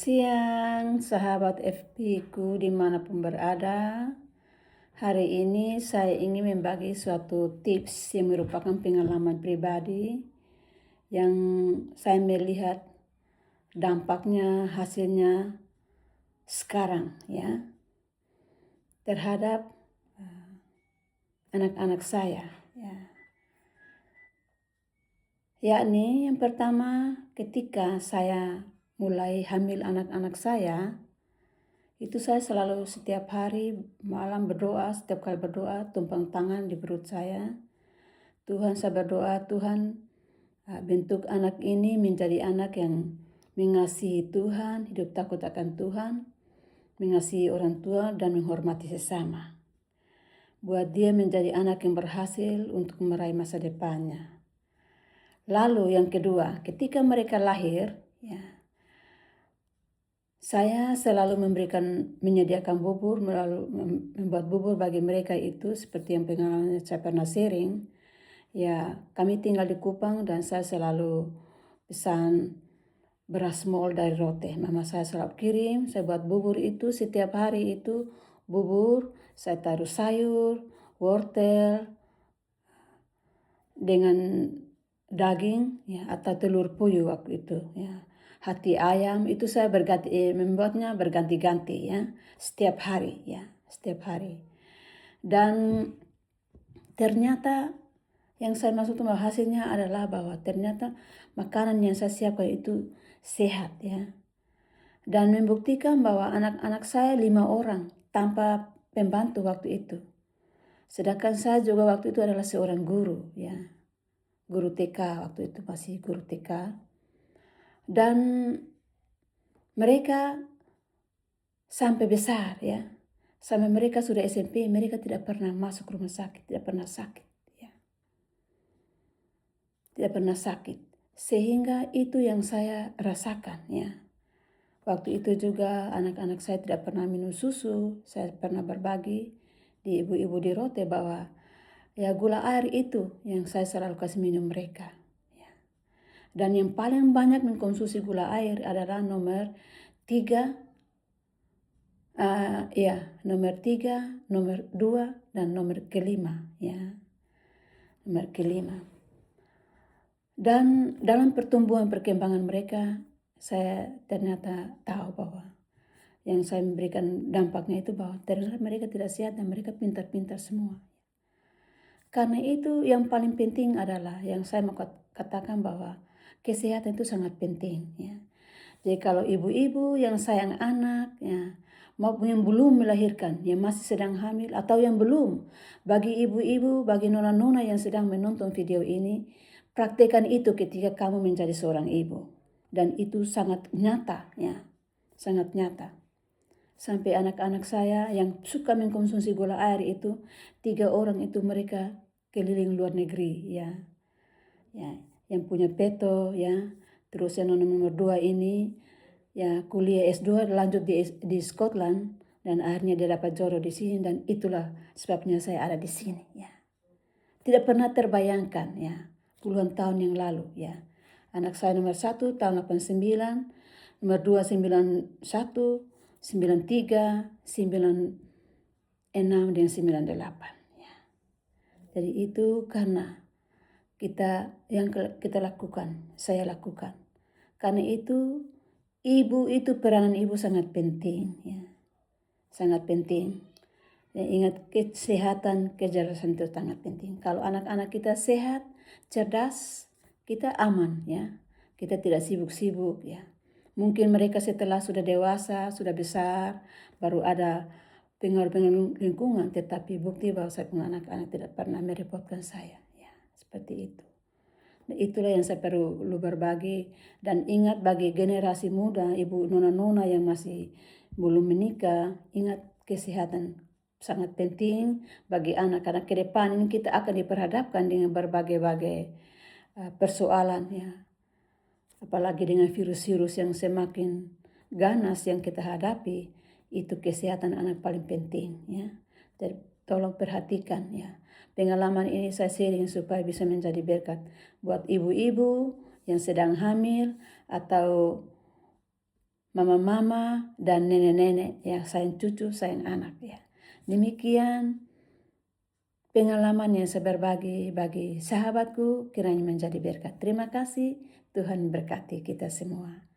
Siang, sahabat FP ku dimanapun berada. Hari ini saya ingin membagi suatu tips yang merupakan pengalaman pribadi yang saya melihat dampaknya, hasilnya sekarang ya terhadap anak-anak saya ya. Yakni yang pertama, ketika saya mulai hamil anak-anak saya, itu saya selalu setiap hari malam berdoa, setiap kali berdoa tumpang tangan di perut saya. Tuhan, saya berdoa, Tuhan bentuk anak ini menjadi anak yang mengasihi Tuhan, hidup takut akan Tuhan, mengasihi orang tua dan menghormati sesama. Buat dia menjadi anak yang berhasil untuk meraih masa depannya. Lalu yang kedua, ketika mereka lahir, ya, saya selalu menyediakan bubur, membuat bubur bagi mereka itu seperti yang pengalaman saya pernah sharing. Ya, kami tinggal di Kupang dan saya selalu pesan beras mol dari Rote. Mama saya selalu kirim, saya buat bubur itu setiap hari itu bubur, saya taruh sayur, wortel, dengan daging ya atau telur puyuh waktu itu ya. Hati ayam itu saya membuatnya berganti-ganti ya setiap hari ya, setiap hari. Dan ternyata yang saya maksud bahwa hasilnya adalah bahwa ternyata makanan yang saya siapkan itu sehat ya. Dan membuktikan bahwa anak-anak saya 5 orang tanpa pembantu waktu itu. Sedangkan saya juga waktu itu adalah seorang guru ya. Guru TK waktu itu masih guru TK. Dan mereka sampai besar ya. Sampai mereka sudah SMP, mereka tidak pernah masuk rumah sakit, tidak pernah sakit ya. Tidak pernah sakit. Sehingga itu yang saya rasakan ya. Waktu itu juga anak-anak saya tidak pernah minum susu. Saya pernah berbagi di ibu-ibu di Rote bahwa ya gula air itu yang saya selalu kasih minum mereka. Ya. Dan yang paling banyak mengkonsumsi gula air adalah nomor 3, nomor 3, nomor 2, dan nomor kelima ya. Nomor kelima. Dan dalam pertumbuhan perkembangan mereka, saya ternyata tahu bahwa yang saya memberikan dampaknya itu bahwa ternyata mereka tidak sehat dan mereka pintar-pintar semua. Karena itu yang paling penting adalah yang saya mau katakan bahwa kesehatan itu sangat penting ya. Jadi kalau ibu-ibu yang sayang anak ya, maupun yang belum melahirkan, yang masih sedang hamil atau yang belum, bagi ibu-ibu, bagi nona-nona yang sedang menonton video ini, praktekkan itu ketika kamu menjadi seorang ibu. Dan itu sangat nyata ya, sangat nyata. Sampai anak-anak saya yang suka mengkonsumsi gula air itu, 3 orang itu mereka keliling luar negeri ya. Ya, yang punya peto ya. Terus yang nomor 2 ini ya kuliah S2 lanjut di Scotland dan akhirnya dia dapat jodoh di sini dan itulah sebabnya saya ada di sini ya. Tidak pernah terbayangkan ya, puluhan tahun yang lalu ya. Anak saya nomor 1 tahun 89, nomor 2 91, 93, 96 dan 98 ya. Jadi itu karena kita lakukan, saya lakukan. Karena itu peranan ibu sangat penting ya. Sangat penting. Dan ingat kesehatan, kecerdasan itu sangat penting. Kalau anak-anak kita sehat, cerdas, kita aman ya. Kita tidak sibuk-sibuk ya. Mungkin mereka setelah sudah dewasa, sudah besar, baru ada pengaruh-pengaruh lingkungan, tetapi bukti bahwa saya punya anak-anak tidak pernah merepotkan saya ya. Seperti itu. Itulah yang saya perlu berbagi dan ingat bagi generasi muda, ibu nona-nona yang masih belum menikah, ingat kesehatan sangat penting bagi anak karena ke depan ini kita akan diperhadapkan dengan berbagai-bagai persoalan ya. Apalagi dengan virus-virus yang semakin ganas yang kita hadapi, itu kesehatan anak paling penting ya. Jadi tolong perhatikan ya. Pengalaman ini saya sharing supaya bisa menjadi berkat buat ibu-ibu yang sedang hamil atau mama-mama dan nenek-nenek yang sayang cucu, sayang anak ya. Demikian pengalaman yang saya berbagi bagi sahabatku kiranya menjadi berkat. Terima kasih, Tuhan berkati kita semua.